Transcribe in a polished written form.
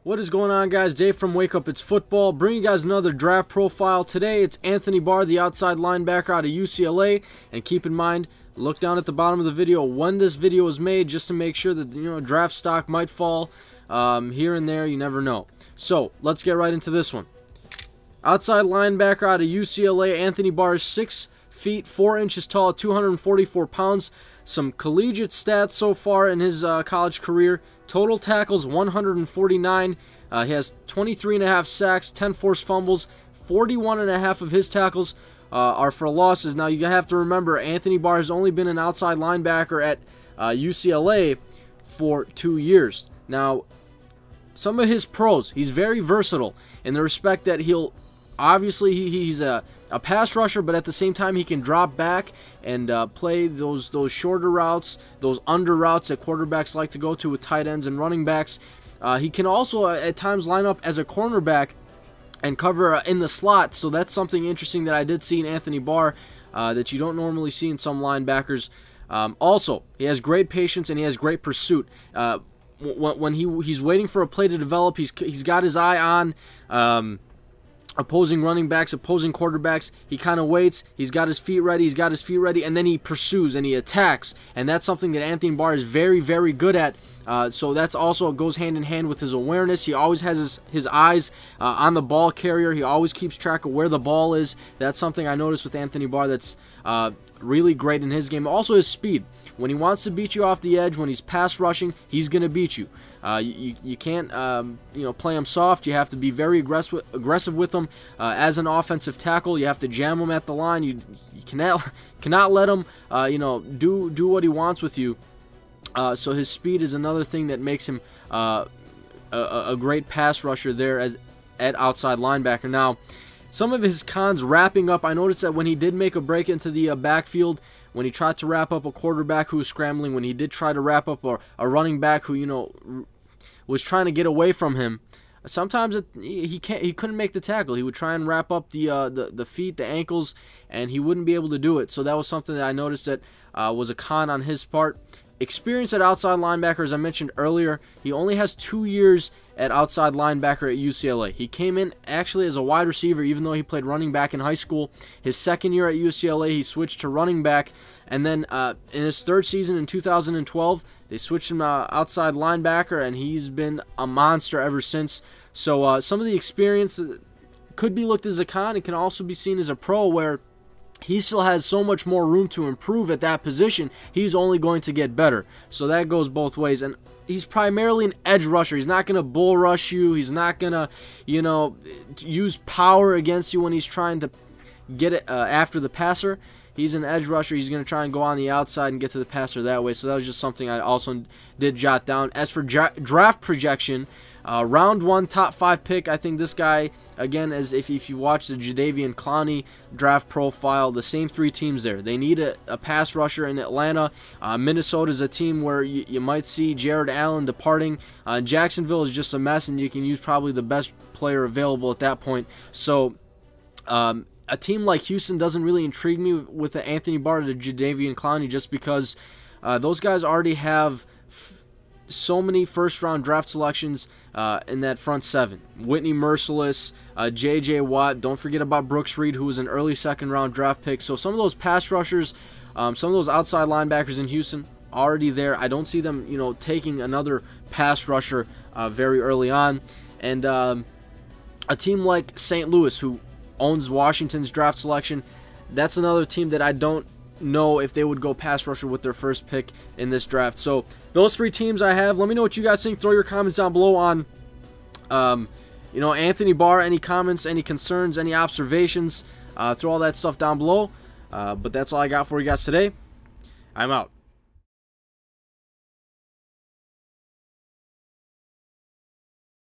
What is going on, guys? Dave from Wake Up It's Football, bringing you guys another draft profile. Today it's Anthony Barr, the outside linebacker out of UCLA. And keep in mind, look down at the bottom of the video when this video was made, just to make sure that draft stock might fall here and there. You never know. So let's get right into this one. Outside linebacker out of UCLA, Anthony Barr is 6 feet 4 inches tall, 244 pounds. Some collegiate stats so far in his college career. Total tackles 149. He has 23.5 sacks, 10 forced fumbles. 41.5 of his tackles are for losses. Now you have to remember, Anthony Barr has only been an outside linebacker at UCLA for 2 years. Now, some of his pros, he's very versatile in the respect that he's a pass rusher, but at the same time he can drop back and play those shorter routes, those under routes that quarterbacks like to go to with tight ends and running backs. He can also at times line up as a cornerback and cover in the slot, so that's something interesting that I did see in Anthony Barr that you don't normally see in some linebackers. Also, he has great patience and he has great pursuit. When he's waiting for a play to develop, he's got his eye on opposing running backs, opposing quarterbacks. He kind of waits, he's got his feet ready, and then he pursues and he attacks. And that's something that Anthony Barr is very, very good at. So that's also goes hand in hand with his awareness. He always has his eyes on the ball carrier. He always keeps track of where the ball is. That's something I noticed with Anthony Barr that's really great in his game. Also his speed. When he wants to beat you off the edge, when he's pass rushing, he's going to beat you. You can't play him soft. You have to be very aggressive with him. As an offensive tackle, you have to jam him at the line. You cannot let him do what he wants with you. So his speed is another thing that makes him a great pass rusher there at outside linebacker. Now, some of his cons wrapping up, I noticed that when he did make a break into the backfield, when he tried to wrap up a quarterback who was scrambling, when he did try to wrap up a running back who was trying to get away from him, sometimes he couldn't make the tackle. He would try and wrap up the feet, the ankles, and he wouldn't be able to do it. So that was something that I noticed that was a con on his part. Experience at outside linebacker, as I mentioned earlier, he only has 2 years at outside linebacker at UCLA. He came in actually as a wide receiver, even though he played running back in high school. His second year at UCLA, he switched to running back, and then in his third season in 2012, they switched him to outside linebacker, and he's been a monster ever since. So some of the experience could be looked as a con. It can also be seen as a pro, where he still has so much more room to improve at that position. He's only going to get better. So that goes both ways. And he's primarily an edge rusher. He's not going to bull rush you. He's not going to, use power against you when he's trying to get it after the passer. He's an edge rusher. He's going to try and go on the outside and get to the passer that way. So that was just something I also did jot down. As for draft projection, round 1, top 5 pick. I think this guy, again, as if you watch the Jadeveon Clowney draft profile, the same 3 teams there. They need a pass rusher in Atlanta. Minnesota's a team where you might see Jared Allen departing. Jacksonville is just a mess, and you can use probably the best player available at that point. So a team like Houston doesn't really intrigue me with the Anthony Barr or the Jadeveon Clowney, just because those guys already have so many first-round draft selections in that front 7. Whitney Merciless, J.J. Watt. Don't forget about Brooks Reed, who was an early second-round draft pick. So some of those pass rushers, some of those outside linebackers in Houston, already there. I don't see them, taking another pass rusher very early on. And a team like St. Louis, who owns Washington's draft selection, that's another team that I don't know if they would go pass rusher with their first pick in this draft. So those 3 teams I have. Let me know what you guys think. Throw your comments down below on Anthony Barr. Any comments, any concerns, any observations, throw all that stuff down below. But that's all I got for you guys today. I'm out.